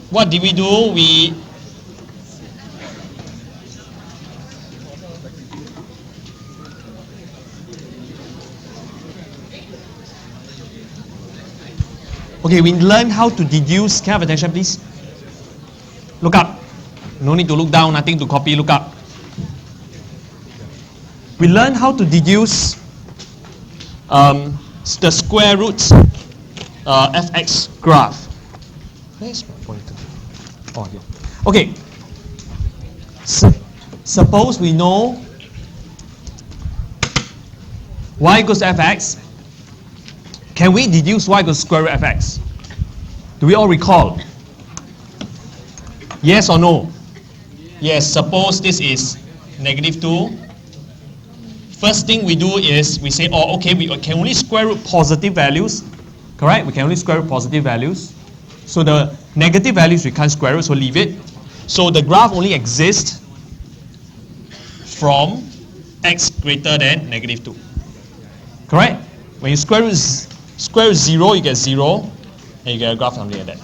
what did we do? We learned how to deduce. Can I have attention, please? Look up. No need to look down, nothing to copy, look up. We learned how to deduce the square roots fx graph. Where's my pointer? Oh, here. Okay. Suppose we know y equals to fx. Can we deduce y equals square root fx? Do we all recall? Yes or no? Yes, suppose this is -2. First thing we do is we say, oh, okay, we can only square root positive values. Correct? We can only square root positive values. So the negative values we can't square root, so leave it. So the graph only exists from x greater than -2. Correct? When you square root 0, you get 0, and you get a graph something like that.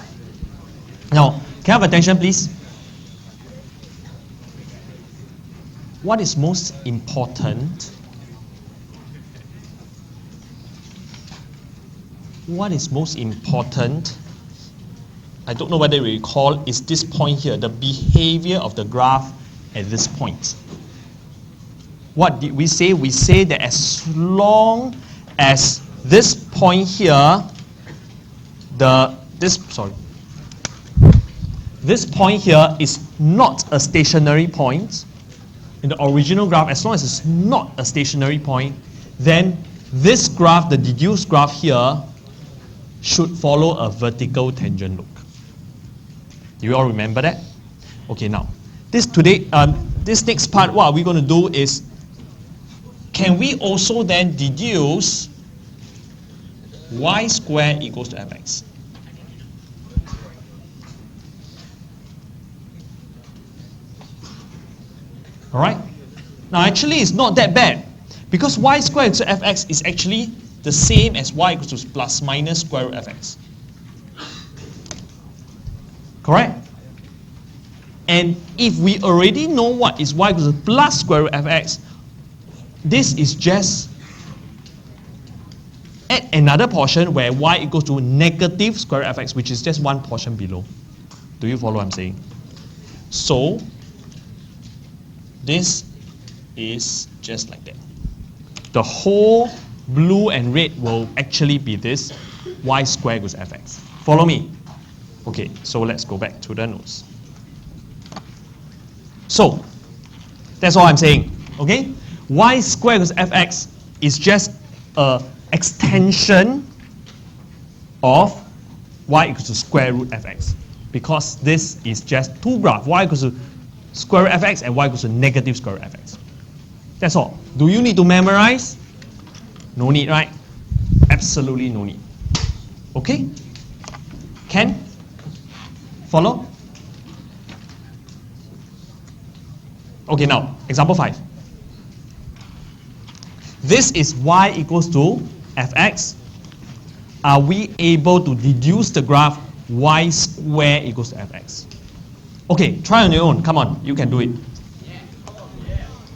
Now, can I have attention, please? What is most important? What is most important? I don't know whether you recall, is this point here, the behavior of the graph at this point. What did we say? We say that as long as this point here, this point here is not a stationary point in the original graph, as long as it's not a stationary point, then this graph, the deduced graph here, should follow a vertical tangent look. Do you all remember that? Okay, now this next part, what are we going to do is, can we also then deduce y squared equals to fx? Alright? Now actually it's not that bad, because y squared equals to fx is actually the same as y equals to plus minus square root fx. Correct? And if we already know what is y equals to plus square root fx, this is just add another portion where y equals to negative square root fx, which is just one portion below. Do you follow what I'm saying? So this is just like that. The whole blue and red will actually be this y squared equals fx. Follow me? Okay, so let's go back to the notes. So that's all I'm saying. Okay? Y squared equals fx is just an extension of y equals to square root fx, because this is just two graphs, y equals to square root fx and y equals to negative square root fx. That's all. Do you need to memorize? No need, right? Absolutely no need. Okay? Can? Follow? Okay, now, example 5. This is y equals to fx. Are we able to deduce the graph y squared equals to fx? Okay, try on your own. Come on, you can do it.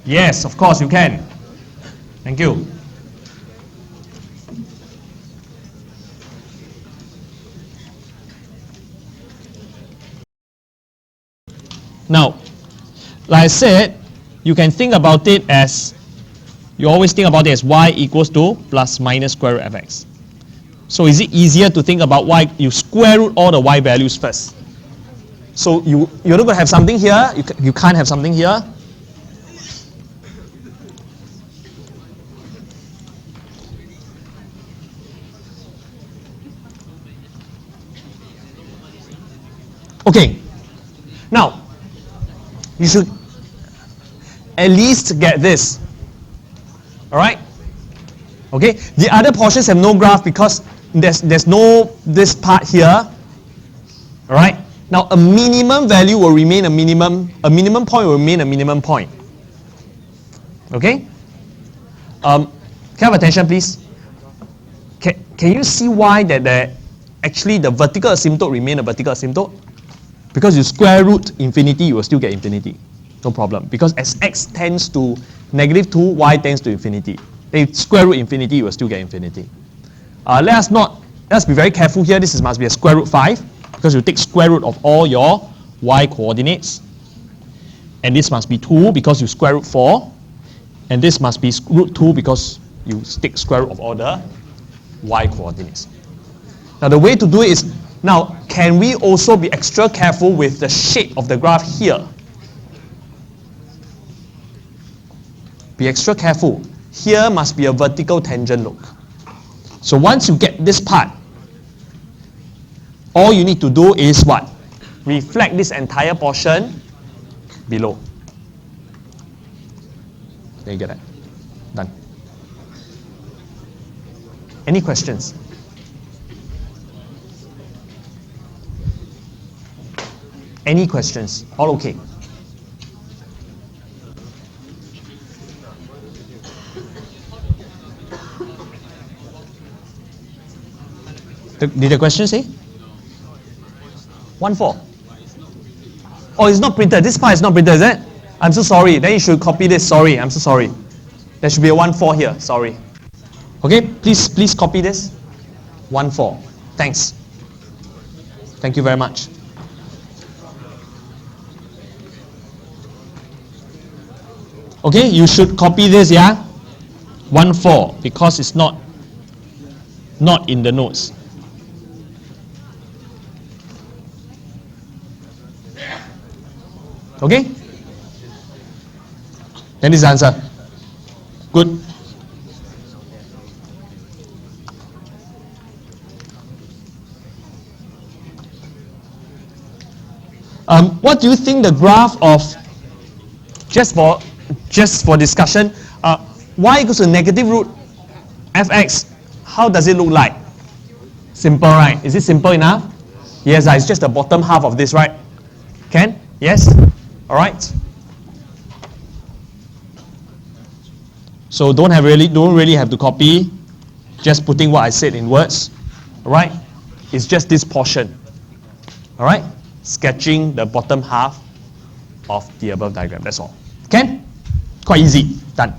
Yes, of course you can. Thank you. Now, like I said, you can think about it as, you always think about it as y equals to plus minus square root fx. So is it easier to think about y, you square root all the y values first. So you're not going to have something here, you can't have something here. Okay, now you should at least get this. Alright? Okay? The other portions have no graph because there's no this part here. Alright? Now a minimum value will remain a minimum point will remain a minimum point. Okay? Can I have attention please? Can you see why that actually the vertical asymptote remain a vertical asymptote? Because you square root infinity, you will still get infinity. No problem. Because as x tends to -2, y tends to infinity. If square root infinity, you will still get infinity. Let's be very careful here. This must be a square root 5, because you take square root of all your y coordinates. And this must be 2 because you square root 4. And this must be root 2 because you take square root of all the y coordinates. Now the way to do it is, now can we also be extra careful with the shape of the graph here? Be extra careful. Here must be a vertical tangent, look. So once you get this part, all you need to do is what? Reflect this entire portion below. There you get it. Done. Any questions? Any questions? All okay? Did the question say? 1-4. Oh, it's not printed. This part is not printed, is it? I'm so sorry. Then you should copy this. Sorry, I'm so sorry. There should be a 1-4 here. Sorry. Okay, please copy this. 1-4. Thanks. Thank you very much. Okay, you should copy this, yeah? 1-4, because it's not in the notes. Okay? Then this is the answer. Good. What do you think the graph of, just for discussion, y equals to -root fx, how does it look like? Simple, right? Is it simple enough? Yes, it's just the bottom half of this, right? Can? Yes? Alright? So don't really have to copy, just putting what I said in words. Alright? It's just this portion. Alright? Sketching the bottom half of the above diagram. That's all. Can? Quite easy. Done.